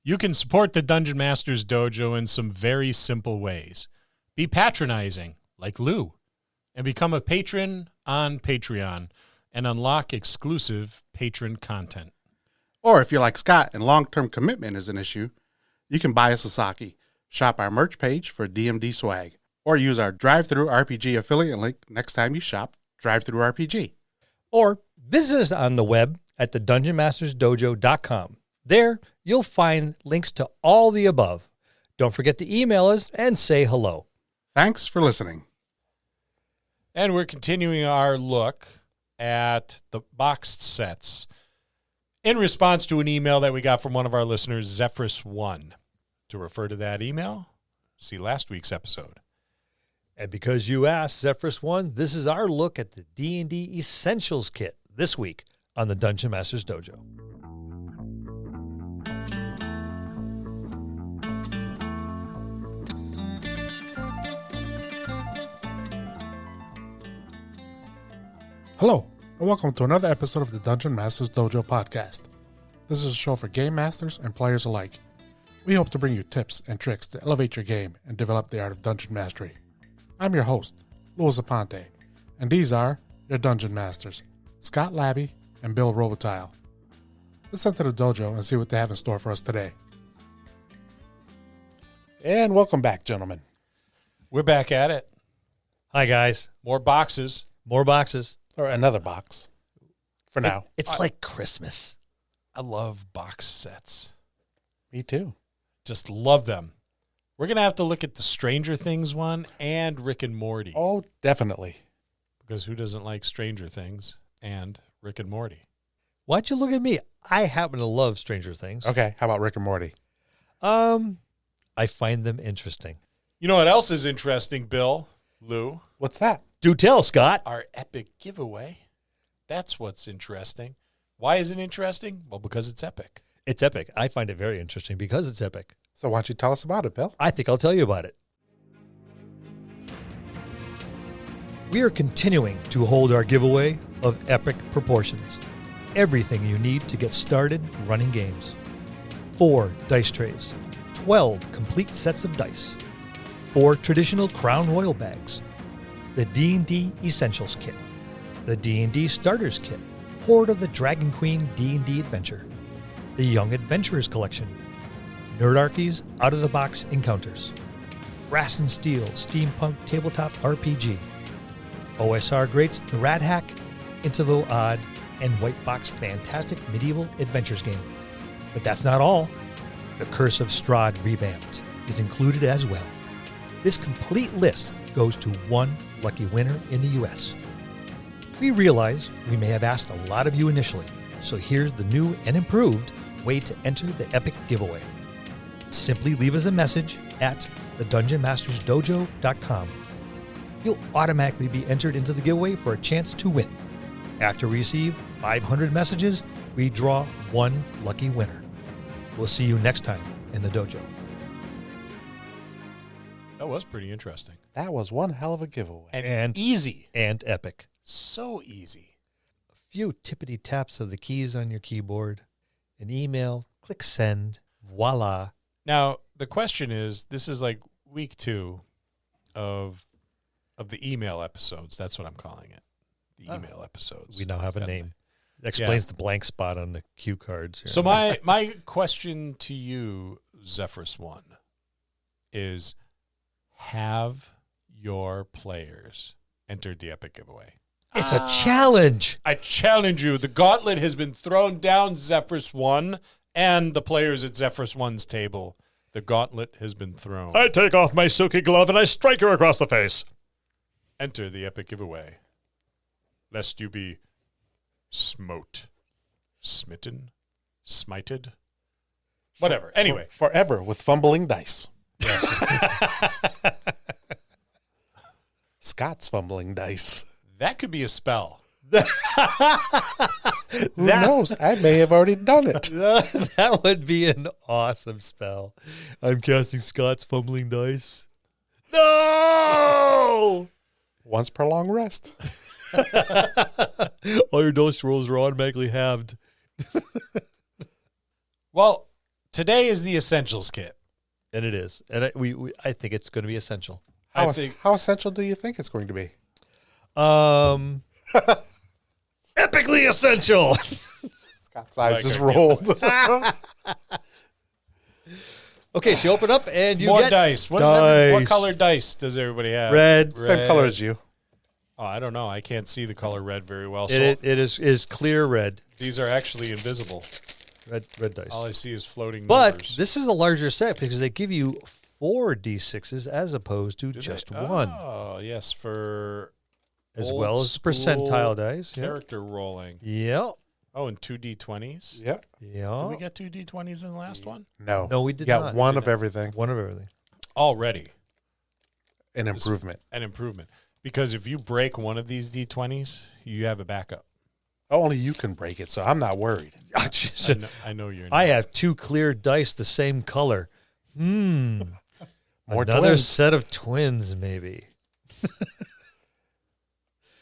You can support the Dungeon Masters Dojo in some very simple ways. Be patronizing, like Lou, and become a patron on Patreon and unlock exclusive patron content. Or if you're like Scott and long-term commitment is an issue, you can buy a Sasaki, shop our merch page for DMD swag, or use our Drive-Thru RPG affiliate link next time you shop Drive-Thru RPG. Or visit us on the web at thedungeonmastersdojo.com. There, you'll find links to all the above. Don't forget to email us and say hello. Thanks for listening. And we're continuing our look at the boxed sets in response to an email that we got from one of our listeners, Zephyrus1. To refer to that email, see last week's episode. And because you asked, Zephyrus1, this is our look at the D&D Essentials Kit this week on the Dungeon Masters Dojo. Hello, and welcome to another episode of the Dungeon Masters Dojo podcast. This is a show for game masters and players alike. We hope to bring you tips and tricks to elevate your game and develop the art of dungeon mastery. I'm your host, Louis Aponte, and these are your Dungeon Masters, Scott Labby and Bill Robitaille. Let's enter the dojo and see what they have in store for us today. And welcome back, gentlemen. We're back at it. Hi, guys. More boxes. More boxes. Or another box. For now. It's like Christmas. I love box sets. Me too. Just love them. We're going to have to look at the Stranger Things one and Rick and Morty. Oh, definitely. Because who doesn't like Stranger Things and Rick and Morty? Why'd you look at me? I happen to love Stranger Things. Okay, how about Rick and Morty? I find them interesting. You know what else is interesting, Bill, Lou? What's that? Do tell, Scott. Our epic giveaway. That's what's interesting. Why is it interesting? Well, because it's epic. It's epic. I find it very interesting because it's epic. So why don't you tell us about it, Bill? I think I'll tell you about it. We are continuing to hold our giveaway of epic proportions. Everything you need to get started running games. 4 dice trays, 12 complete sets of dice, 4 traditional Crown Royal bags, the D&D Essentials Kit, the D&D Starters Kit, Horde of the Dragon Queen D&D Adventure, the Young Adventurers Collection, Nerdarchy's Out-of-the-Box Encounters, Brass and Steel Steampunk Tabletop RPG, OSR Greats The Rat Hack, Into the Odd, and White Box Fantastic Medieval Adventures game. But that's not all. The Curse of Strahd Revamped is included as well. This complete list goes to one lucky winner in the U.S. We realize we may have asked a lot of you initially, so here's the new and improved way to enter the epic giveaway. Simply leave us a message at thedungeonmastersdojo.com. You'll automatically be entered into the giveaway for a chance to win. After we receive 500 messages, we draw one lucky winner. We'll see you next time in the dojo. That was pretty interesting. That was one hell of a giveaway. And easy. And epic. So easy. A few tippity taps of the keys on your keyboard, an email, click send, voila. Now, the question is, this is like week 2 of the email episodes. That's what I'm calling it. The email episodes. We now have a name. It explains the blank spot on the cue cards here. So my question to you, Zephyrus1, is have your players entered the epic giveaway? It's a challenge. I challenge you. The gauntlet has been thrown down, Zephyrus1, and the players at Zephyrus1's table. The gauntlet has been thrown. I take off my silky glove and I strike her across the face. Enter the epic giveaway, lest you be smote, smitten, smited, whatever. Anyway. Forever with fumbling dice. Yes. Scott's fumbling dice. That could be a spell. Who knows? I may have already done it. That would be an awesome spell. I'm casting Scott's fumbling dice. No! Once per long rest. All your dice rolls are automatically halved. Well, Today is the essentials kit. And it is. And I think it's going to be essential. How essential do you think it's going to be? Epically essential. Scott's eyes just rolled. Okay, so you open up and you More get dice. What color dice does everybody have? Red. Same color as you. Oh, I don't know. I can't see the color red very well. So It is clear red. these are actually invisible. Red dice. All I see is floating But numbers. this is a larger set because they give you 4 D6s as opposed to just one, Oh, yes, for as old well as school percentile dice. character rolling. Yeah. Oh, and 2 D20s. Yep. Yeah. Did we get 2 D20s in the last one? No. No, we did You got not. one of everything. One of everything. Already An improvement. an improvement. Because if you break one of these D20s, you have a backup. Only you can break it, so I'm not worried. I know you're not. I have 2 clear dice the same color. More Another twins. set of twins, maybe.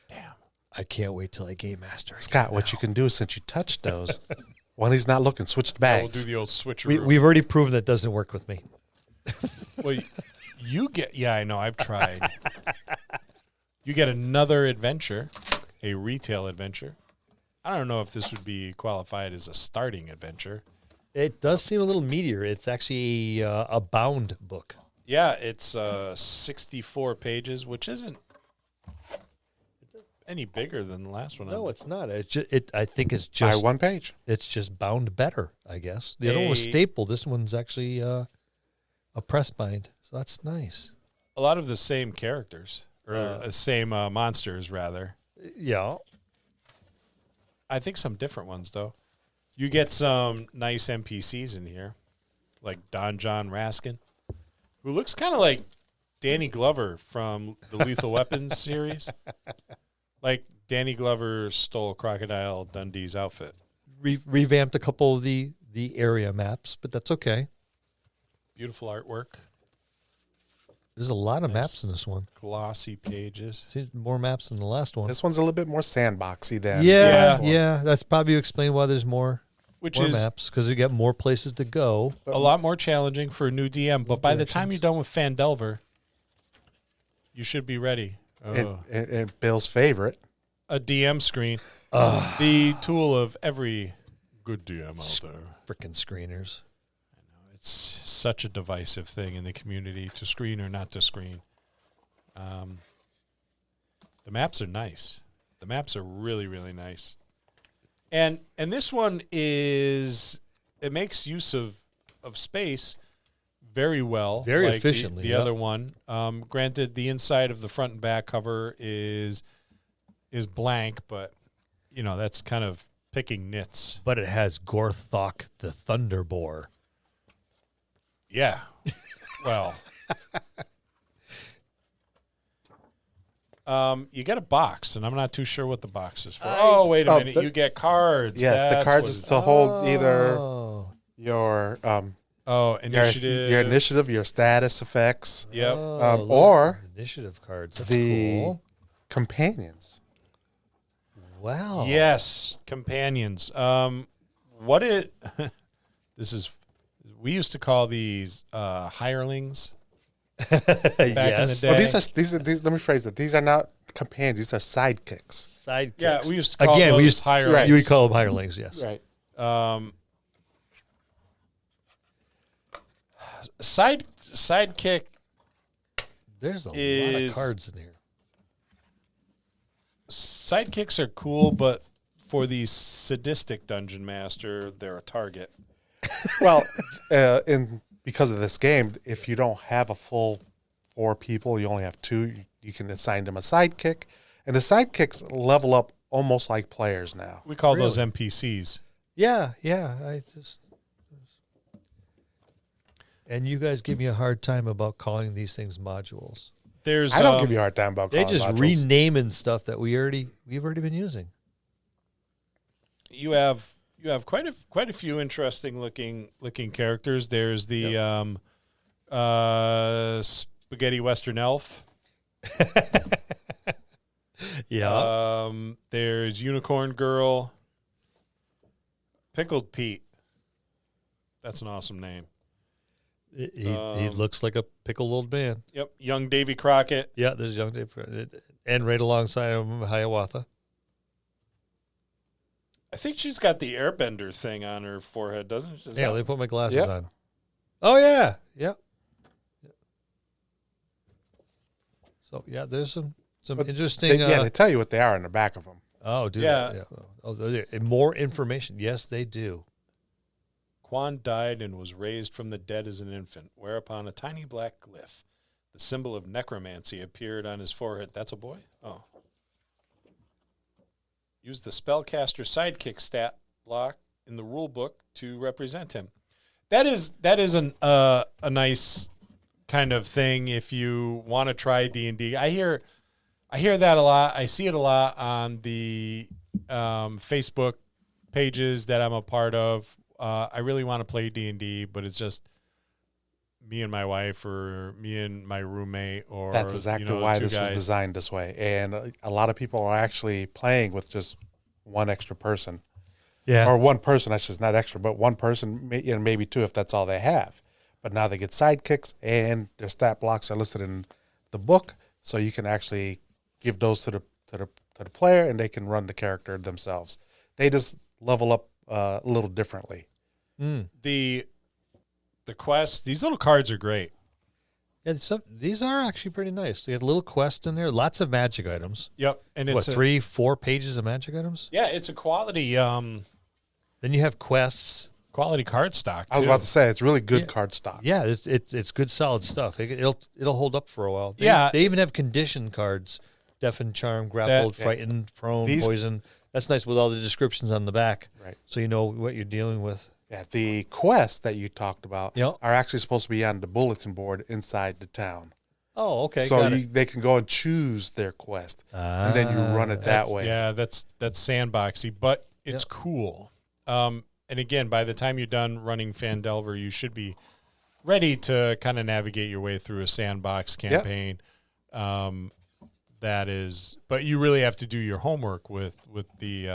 Damn. I can't wait till I game master. Scott, what you can do since you touched those, when he's not looking, switch the We'll do bags. the old switcheroo. We've already proven that doesn't work with me. Well, you get... Yeah, I know. I've tried. You get another adventure, a retail adventure. I don't know if this would be qualified as a starting adventure. It does seem a little meatier. It's actually a bound book. Yeah, it's 64 pages, which isn't any bigger than the last one. No, I'm- it's not. I think it's By just one page. it's just bound better, I guess. The other one was A- stapled. This one's actually a press bind, so that's nice. a lot of the same characters, or same monsters, rather. Yeah. I think some different ones, though. You get some nice NPCs in here, like Don John Raskin, who looks kind of like Danny Glover from the Lethal Weapons series. Like Danny Glover stole Crocodile Dundee's outfit. Revamped a couple of the area maps, but that's okay. Beautiful artwork, There's a lot of Nice. maps in this one. glossy pages. See, more maps than the last one. This one's a little bit more sandboxy than Yeah, the last one. yeah. That's probably explain why there's more Which more is maps because you get more places to go. a lot more challenging for a new DM. But by the time you're done with Fandelver, you should be ready. Oh. And Bill's favorite. A DM screen, the tool of every good DM out there. Freaking screeners. It's such a divisive thing in the community to screen or not to screen. The maps are nice. The maps are really, really nice. And this one it makes use of space very well. Very like efficiently, The yep. other one. Granted, the inside of the front and back cover is blank, but that's kind of picking nits. But it has Gorthok the Thunderboar. Yeah. Well, you get a box, and I'm not too sure what the box is for. Wait a minute. You get cards. Yes, the That's cards what is it to hold either Oh. your initiative. your initiative, your status effects, Yep. Oh, or initiative cards. That's the cool. companions. Wow. Yes, companions. We used to call these hirelings back in the day. Well, these. Let me phrase it. These are not companions. These are sidekicks. Sidekicks. Yeah, we used to call Again, those we used hirelings. You would call them hirelings, yes. Right. Sidekick. There's a lot Is- of cards in here. Sidekicks are cool, but for the sadistic dungeon master, they're a target. Well, because of this game, if you don't have a full 4 people, you only have 2. You can assign them a sidekick, and the sidekicks level up almost like players now. We call those NPCs. Yeah. And you guys give me a hard time about calling these things modules. There's I don't give you a hard time about They calling just modules. renaming stuff that we've already been using. you have quite a few interesting looking characters. There's the spaghetti western elf. Yeah. There's unicorn girl. Pickled Pete. That's an awesome name. He looks like a pickled old man. Yep, young Davy Crockett. Yeah, there's young Dave. And right alongside him, Hiawatha. I think she's got the airbender thing on her forehead, doesn't she? Yeah, let me put my glasses Yep. on. Oh, yeah. Yep. So, yeah, there's some But interesting. they tell you what they are in the back of them. Oh, do Yeah. they? Yeah. Oh, more information. Yes, they do. Quan died and was raised from the dead as an infant, whereupon a tiny black glyph, the symbol of necromancy, appeared on his forehead. That's a boy? Oh. Use the spellcaster sidekick stat block in the rule book to represent him. That is a nice kind of thing if you want to try D&D. I hear that a lot. I see it a lot on the Facebook pages that I'm a part of. I really want to play D&D, but it's just me and my wife or me and my roommate or That's exactly why two this was guys. designed this way. And a lot of people are actually playing with just one extra person. Yeah. Or one person, I should not extra, but one person, maybe two if that's all they have. But now they get sidekicks, and their stat blocks are listed in the book, so you can actually give those to the player, and they can run the character themselves. They just level up a little differently. The quests, these little cards are great. Yeah, these are actually pretty nice. They got a little quest in there, lots of magic items. Yep, and it's 3-4 pages of magic items? Yeah, it's a quality Then you have quests. quality card stock. I was too. about to say, it's really good Yeah. card stock. Yeah, it's good solid stuff. It'll hold up for a while. Yeah. They even have condition cards: deafened, charmed, grappled, frightened, prone, poison. That's nice with all the descriptions on the back, Right. so you know what you're dealing with. Yeah, the quests that you talked about Yep. are actually supposed to be on the bulletin board inside the town. Oh, okay. So got it. they can go and choose their quest, and then you run it that That's- way. Yeah, that's sandboxy, but it's cool. And again, by the time you're done running Fandelver, you should be ready to kind of navigate your way through a sandbox campaign. That is, but you really have to do your homework with the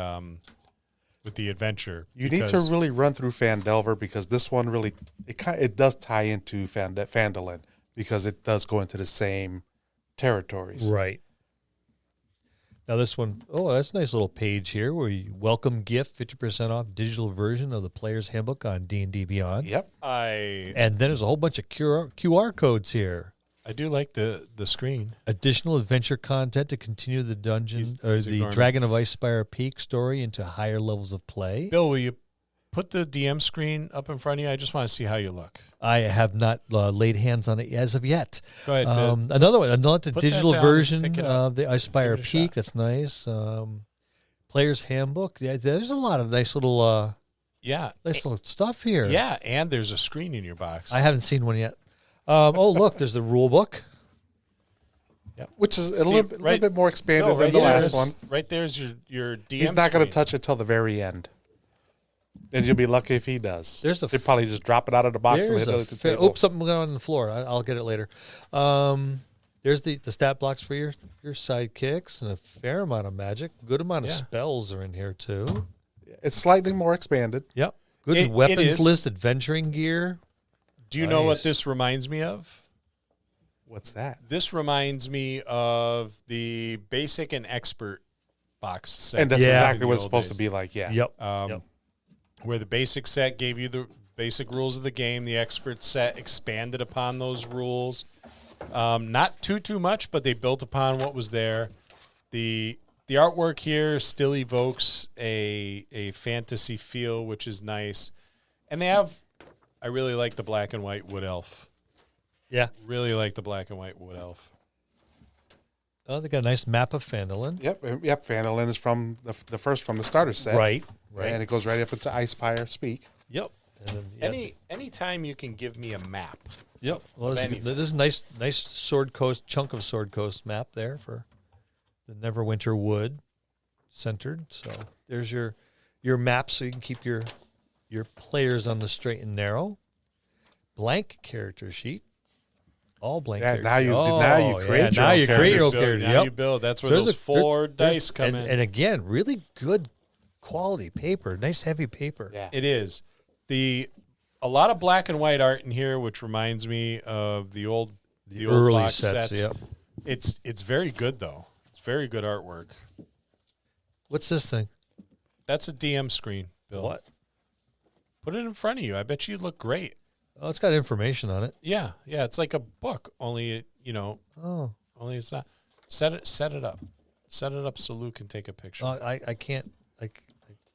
adventure. You need to really run through Fandelver because this one really it does tie into Phandalin because it does go into the same territories. Right. Now this one, that's a nice little page here where you welcome gift, 50% off digital version of the Player's Handbook on D&D Beyond. Yep. And then there's a whole bunch of QR codes here. I do like the screen. Additional adventure content to continue the dungeon He's the ignoring Dragon of Icespire Peak story into higher levels of play. Bill, will you put the DM screen up in front of you? I just want to see how you look. I have not laid hands on it as of yet. Go ahead, Bill. Another one, another Put that digital down, version pick it up, of the Icespire give it a Peak. shot. That's nice. Player's Handbook. Yeah, there's a lot of nice little stuff here. Yeah, and there's a screen in your box. I haven't seen one yet. Look, there's the rule book. Which is a See, little bit more expanded No, than right the there last is- one. Right there's your DM. He's not going screen. to touch it till the very end. And you'll be lucky if he does. There's a They probably just drop it out of the box and There's hit it a at the table. oops, something going on the floor. I'll get it later. There's the stat blocks for your sidekicks and a fair amount of magic. Good amount of Yeah. spells are in here too. It's slightly more expanded. Yep. Good It weapons is. list, adventuring gear. Do you know what Nice. this reminds me of? What's that? This reminds me of the basic and expert box set. And that's Yeah. exactly in what the it's old supposed days. to be like, yeah. Yep. Yep. Where the basic set gave you the basic rules of the game, the expert set expanded upon those rules. Not too much, but they built upon what was there. The artwork here still evokes a fantasy feel, which is nice. And I really like the black and white wood elf. Yeah. Really like the black and white wood elf. Oh, they got a nice map of Phandalin. Yep. Phandalin is from the first from the starter set. Right. And it goes right up into Icespire Speak. Yep. And then, Anytime you can give me a map. Yep. Well, anything. there's a nice Sword Coast chunk of Sword Coast map there for the Neverwinter Wood centered. So there's your map, so you can keep your players on the straight and narrow. Blank character sheet. All blank. Yeah, character now you create your now own you create your own So character. now Yep. you build. That's where So there's those four dice come in. And again, really good quality paper. Nice heavy paper. Yeah. It is. a lot of black and white art in here, which reminds me of the old early box sets. Yep. It's very good though. It's very good artwork. What's this thing? That's a DM screen, Bill. What? Put it in front of you. I bet you'd look great. Oh, it's got information on it. Yeah, it's like a book. Only Oh, only it's not. Set it up. Set it up so Lou can take a picture. I can't.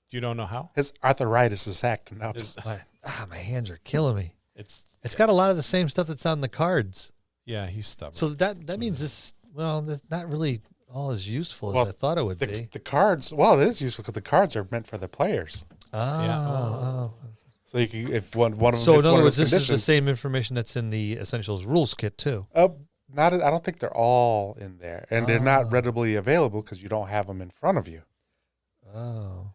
You don't know how? His arthritis is acting up. My hands are killing me. It's got a lot of the same stuff that's on the cards. yeah. He's stubborn. So that means this. Well, that's not really all as useful as Well, I thought it would be. The cards, well, it is useful because the cards are meant for the players. Oh. So you can, if one of them So hits in one other of words, those this is the conditions, same information that's in the Essentials Rules Kit too. I don't think they're all in there, and they're not readily available because you don't have them in front of you. Oh.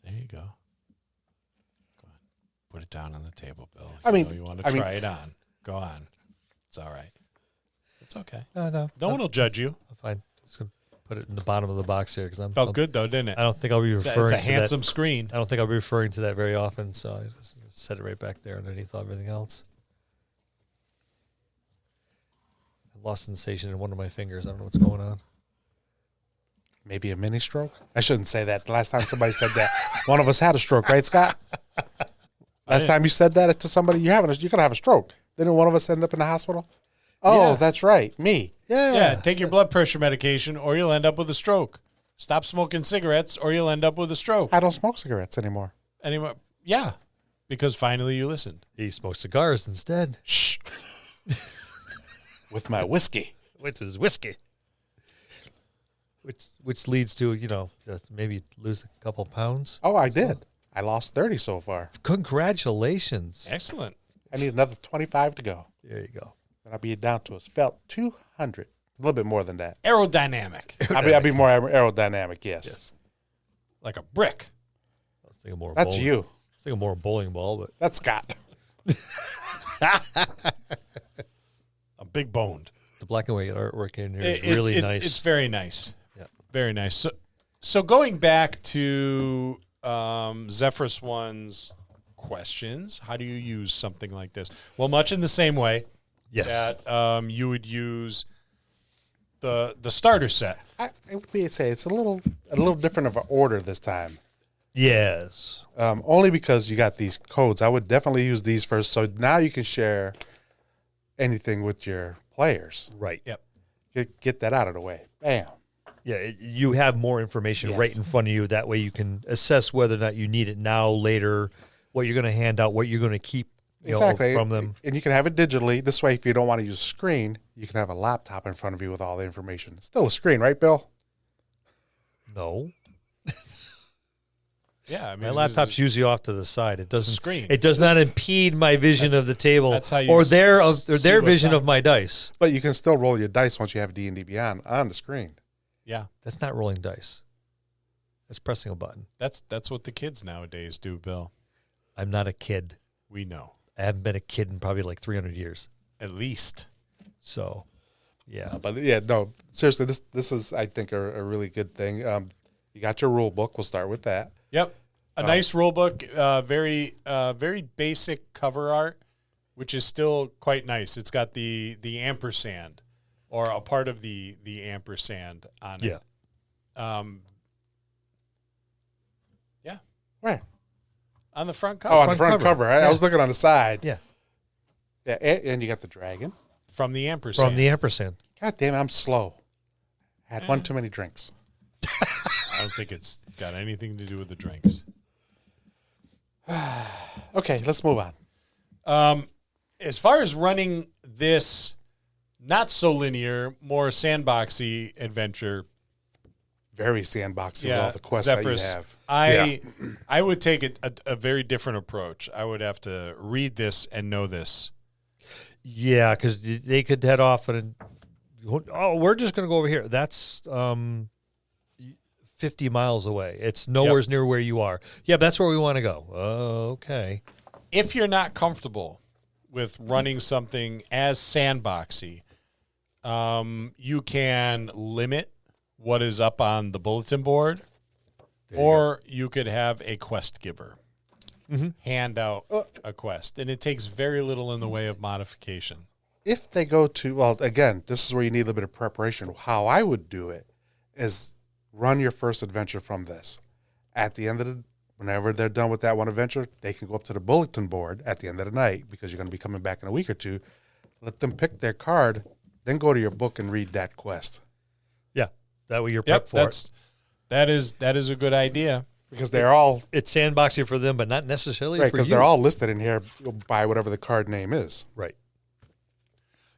There you go. Go on. Put it down on the table, Bill. I mean- you want to I mean- try it on. Go on. It's all right. It's okay. No. No one will judge you. I'm fine. Just gonna put it in the bottom of the box here because Felt good though, didn't it? I don't think I'll be It's referring a to handsome that. screen. I don't think I'll be referring to that very often, so I just set it right back there underneath everything else. I lost sensation in one of my fingers. I don't know what's going on. Maybe a mini stroke. I shouldn't say that. The last time somebody said that, one of us had a stroke, right, Scott? Last time you said that to somebody, you're gonna have a stroke. Didn't one of us end up in the hospital? Oh, Yeah. that's right, me. Yeah, take your blood pressure medication or you'll end up with a stroke. Stop smoking cigarettes or you'll end up with a stroke. I don't smoke cigarettes anymore. Anymore? Yeah, because finally you listened. He smoked cigars instead. Shh. With my whiskey. With his whiskey. Which leads to, just maybe lose a couple pounds. Oh, I did. I lost 30 so far. Congratulations. Excellent. I need another 25 to go. There you go. And I'll be down to a felt 200. A little bit more than that. Aerodynamic. I'll be more aerodynamic, yes. Like a brick. I was thinking more That's bowling. you. I was thinking more bowling ball, but That's Scott. A big boned. the black and white artwork in here is really nice. It's very nice. Yeah. Very nice. So going back to Zephyrus 1's questions, how do you use something like this? Well, much in the same way Yes. that you would use the starter set. I would say it's a little different of an order this time. Yes. Only because you got these codes. I would definitely use these first. So now you can share anything with your players. Right. Yep. Get that out of the way. Bam. Yeah, you have more information right in front of you. That way you can assess whether or not you need it now, later, what you're going to hand out, what you're going to keep Exactly. from them. And you can have it digitally. This way, if you don't want to use a screen, you can have a laptop in front of you with all the information. It's still a screen, right, Bill? No. Yeah, I mean, My laptop's usually off to the side. It doesn't screen. It does not impede my vision of the table that's how you or see their what's vision on. of my dice. But you can still roll your dice once you have D&D Beyond on the screen. Yeah, That's not rolling dice. That's pressing a button. that's what the kids nowadays do, Bill. I'm not a kid. We know. I haven't been a kid in probably like 300 years. At least. So, yeah. But yeah, no, seriously, this is, I think, a really good thing. You got your rule book. We'll start with that. Yep. A nice rule book, very basic cover art, which is still quite nice. It's got the ampersand or a part of the ampersand on it. Yeah. Yeah. Where? On the front cover. Oh, on the front cover. I was looking on the side. Yeah. Yeah, and you got the dragon. From the ampersand. From the ampersand. God damn it, I'm slow. I had one too many drinks. I don't think it's got anything to do with the drinks. Okay, let's move on. As far as running this not so linear, more sandboxy adventure, Very sandboxy with all the quests Zephyrus, that you have. I would take a very different approach. I would have to read this and know this. Yeah, because they could head off and, we're just going to go over here. That's 50 miles away. It's nowhere near where you are. Yeah, that's where we want to go. Okay. If you're not comfortable with running something as sandboxy, you can limit what is up on the bulletin board, or you could have a quest giver. hand out a quest, and it takes very little in the way of modification. If they go to, well, again, this is where you need a little bit of preparation. How I would do it is run your first adventure from this. At the end of the, whenever they're done with that one adventure, they can go up to the bulletin board at the end of the night, because you're going to be coming back in a week or two. Let them pick their card, then go to your book and read that quest. Yeah, that way you're prepped for it. That is a good idea. Because they're all It's sandboxing for them, but not necessarily right. for Because you. they're all listed in here by whatever the card name is. Right.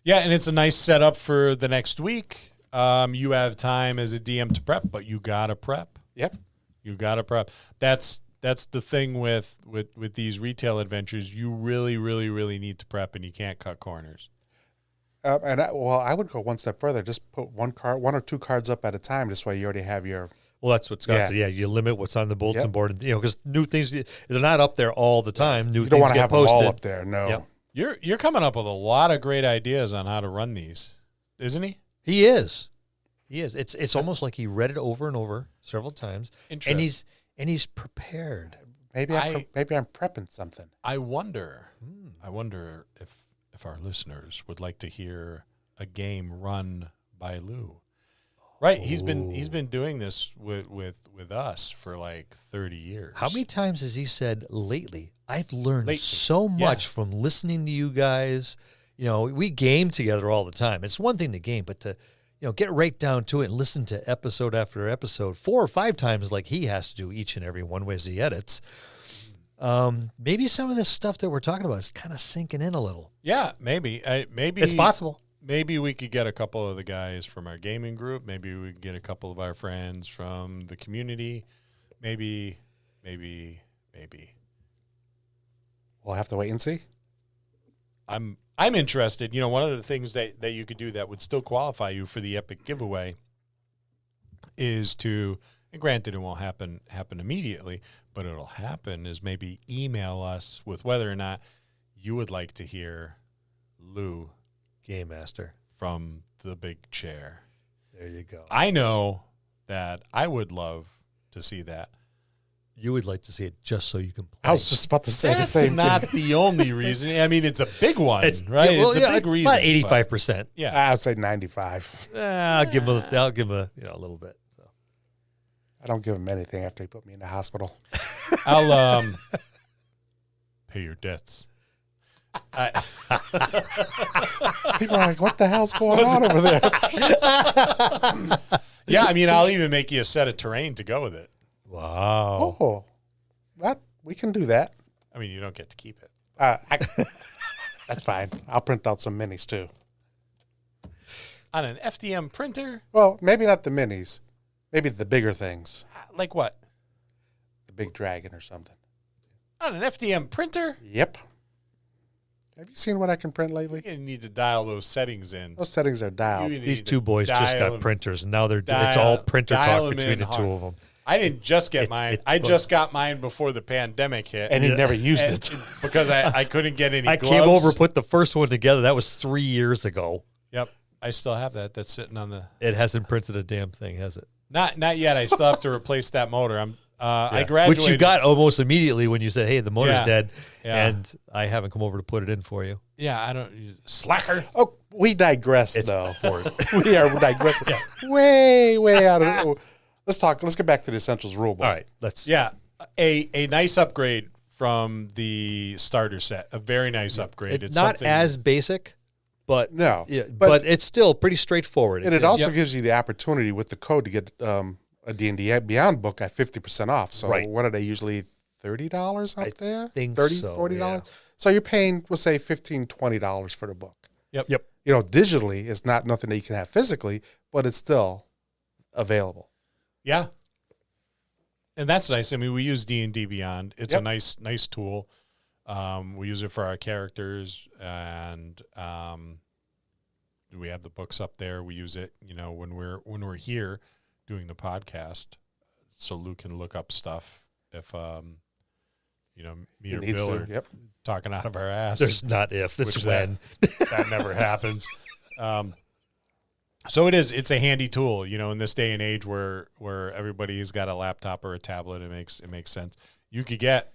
Yeah, and it's a nice setup for the next week. You have time as a DM to prep, but you gotta prep. Yep. You gotta prep. That's the thing with these retail adventures. You really, really, really need to prep, and you can't cut corners. I would go one step further. Just put one or two cards up at a time. This way, you already have your. Well, that's what Scott said. Yeah, you limit what's on the bulletin board, because new things, they're not up there all the time. New You don't things want to get have posted. them all up there. No. Yep. You're coming up with a lot of great ideas on how to run these, isn't he? He is. It's almost like he read it over and over several times, and he's prepared. Maybe I'm prepping something. I wonder if our listeners would like to hear a game run by Lou. Right, he's been doing this with us for like 30 years. How many times has he said lately? I've learned so much from listening to you guys. We game together all the time. It's one thing to game, but to get right down to it and listen to episode after episode 4 or 5 times like he has to do each and every one as he edits. Maybe some of this stuff that we're talking about is kind of sinking in a little. Yeah, maybe It's possible. Maybe we could get a couple of the guys from our gaming group. Maybe we could get a couple of our friends from the community. Maybe. We'll have to wait and see. I'm interested. One of the things that you could do that would still qualify you for the Epic giveaway is to, and granted it won't happen immediately, but it'll happen, is maybe email us with whether or not you would like to hear Lou Game Master from the big chair. There you go. I know that I would love to see that. You would like to see it just so you can play. I was just about to say That's the same not thing. the only reason. I mean, it's a big one, right? Yeah, it's a big reason. About 85%. Yeah. I would say 95. I'll give him a little bit. So. I don't give him anything after he put me in the hospital. I'll pay your debts. People are like, what the hell's going on over there? Yeah, I mean, I'll even make you a set of terrain to go with it. Wow. Oh, we can do that. I mean, you don't get to keep it. That's fine. I'll print out some minis too. On an FDM printer? Well, maybe not the minis. Maybe the bigger things. Like what? The big dragon or something. On an FDM printer? Yep. Have you seen what I can print lately? You need to dial those settings in. Those settings are dialed. These two boys just got printers, and now it's all printer talk between the two of them. I didn't just get mine. I just got mine before the pandemic hit. And he never used it. Because I couldn't get any gloves. Came over, put the first one together. That was 3 years ago. Yep. I still have that. That's sitting on the... It hasn't printed a damn thing, has it? Not yet. I still have to replace that motor. I graduated... Which you got almost immediately when you said, hey, the motor's dead. Yeah. And I haven't come over to put it in for you. Yeah, I don't... Slacker. Oh, we digress, though. We are digressing way out of... Let's get back to the Essentials rulebook. All right, let's... Yeah, a nice upgrade from the starter set. A very nice upgrade. It's not as basic, but... No. Yeah, but it's still pretty straightforward. And it also gives you the opportunity with the code to get a D&D Beyond book at 50% off. So what are they usually, $30 out there? Think $30, so, $40? yeah. So you're paying, we'll say, $15, $20 for the book. Yep. Digitally, it's not nothing that you can have physically, but it's still available. Yeah. And that's nice. I mean, we use D&D Beyond. It's a nice tool. We use it for our characters, and we have the books up there. We use it, when we're here doing the podcast, so Luke can look up stuff if me or Bill are talking out of our ass. There's not if. It's when. That never happens. So it's a handy tool, in this day and age where everybody's got a laptop or a tablet. It makes sense. You could get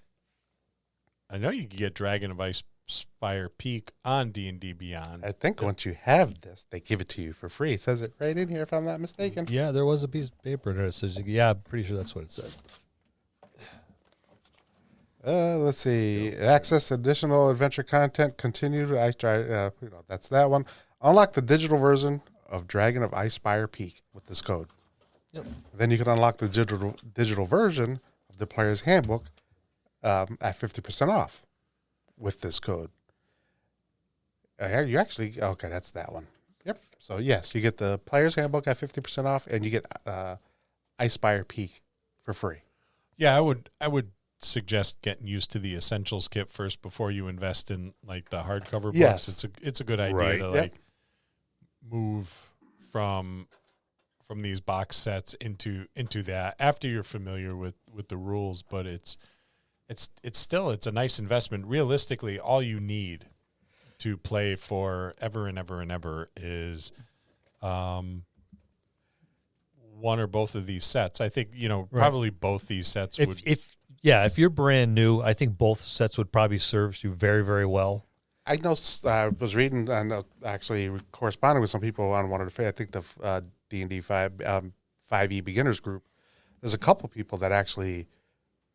I know you can get Dragon of Ice Spire Peak on D&D Beyond. I think once you have this, they give it to you for free. It says it right in here, if I'm not mistaken. Yeah, there was a piece of paper that says, yeah, I'm pretty sure that's what it said. Let's see. Access additional adventure content. Continue to ice try. That's that one. Unlock the digital version of Dragon of Ice Spire Peak with this code. Yep. Then you can unlock the digital version of the player's handbook at 50% off with this code. You actually okay? That's that one. Yep. So yes, you get the player's handbook at 50% off, and you get Ice Spire Peak for free. Yeah, I would suggest getting used to the essentials kit first before you invest in like the hardcover books. Yes. It's a good idea Right. to like move from these box sets into that after you're familiar with the rules, but it's still a nice investment. Realistically, all you need to play for ever and ever and ever is one or both of these sets. I think, probably both these sets would. If you're brand new, I think both sets would probably serve you very, very well. I know. I was reading and actually corresponding with some people on one of the. I think the D&D 5e beginners group. There's a couple people that actually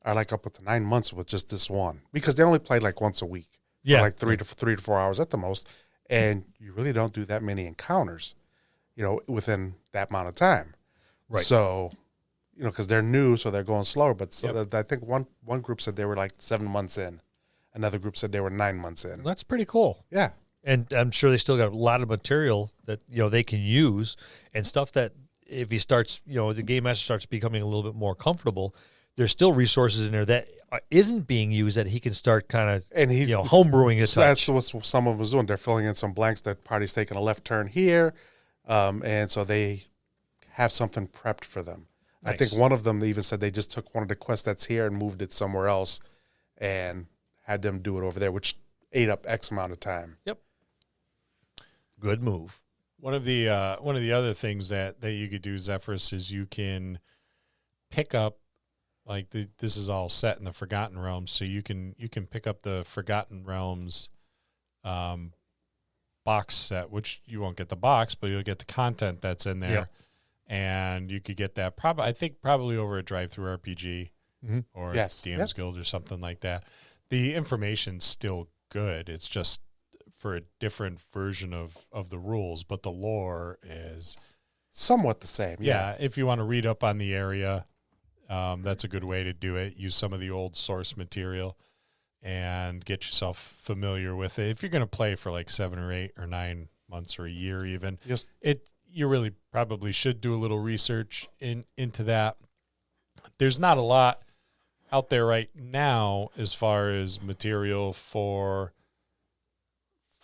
are like up to 9 months with just this one because they only play like once a week. Yeah, for like 3 to 4 hours at the most, and you really don't do that many encounters, within that amount of time. Right. So, because they're new, so they're going slower. But I think one group said they were like 7 months in. Another group said they were 9 months in. That's pretty cool. Yeah. And I'm sure they still got a lot of material that, they can use and stuff that if he starts, the game master starts becoming a little bit more comfortable, there's still resources in there that isn't being used that he can start kind of, and he's homebrewing his touch. That's what some of them was doing. They're filling in some blanks that party's taking a left turn here. And so they have something prepped for them. Nice. I think one of them even said they just took one of the quests that's here and moved it somewhere else and had them do it over there, which ate up X amount of time. Yep. Good move. One of the other things that you could do, Zephyrus, is you can pick up this is all set in the Forgotten Realms, so you can pick up the Forgotten Realms box set, which you won't get the box, but you'll get the content that's in there, and you could get that probably over a Drive-Thru RPG or DM's Guild or something like that. The information's still good. It's just for a different version of the rules, but the lore is somewhat the same. Yeah, if you want to read up on the area, that's a good way to do it. Use some of the old source material and get yourself familiar with it. If you're going to play for like 7 or 8 or 9 months or a year even, you really probably should do a little research into that. There's not a lot out there right now as far as material for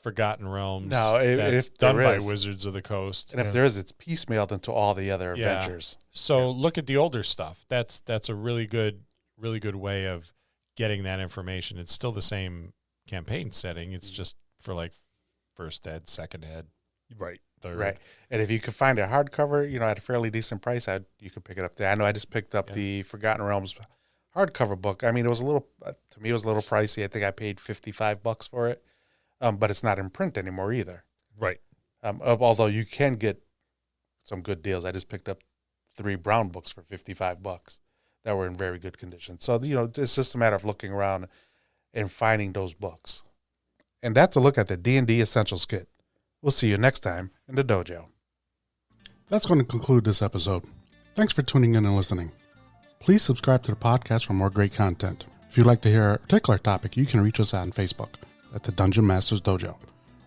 Forgotten Realms. No, that's done by Wizards of the Coast. And if there is, it's piecemealed into all the other adventures. So look at the older stuff. That's a really good way of getting that information. It's still the same campaign setting. It's just for like first ed, second ed, right, third. Right. And if you could find a hardcover, at a fairly decent price, you could pick it up there. I know I just picked up the Forgotten Realms hardcover book. I mean, it was a little pricey. I think I paid $55 for it. But it's not in print anymore either. Right. Although you can get some good deals. I just picked up 3 brown books for $55 that were in very good condition. So, it's just a matter of looking around and finding those books. And that's a look at the D&D Essentials Kit. We'll see you next time in the dojo. That's going to conclude this episode. Thanks for tuning in and listening. Please subscribe to the podcast for more great content. If you'd like to hear a particular topic, you can reach us on Facebook at the Dungeon Masters Dojo,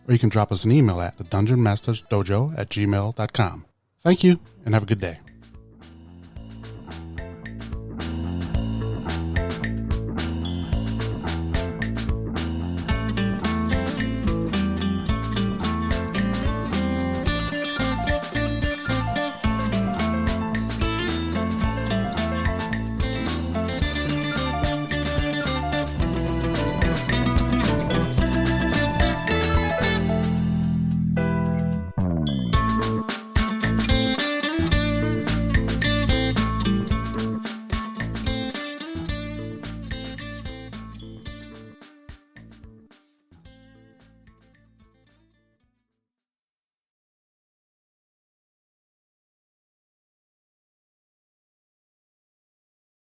or you can drop us an email at thedungeonmastersdojo@gmail.com. Thank you, and have a good day.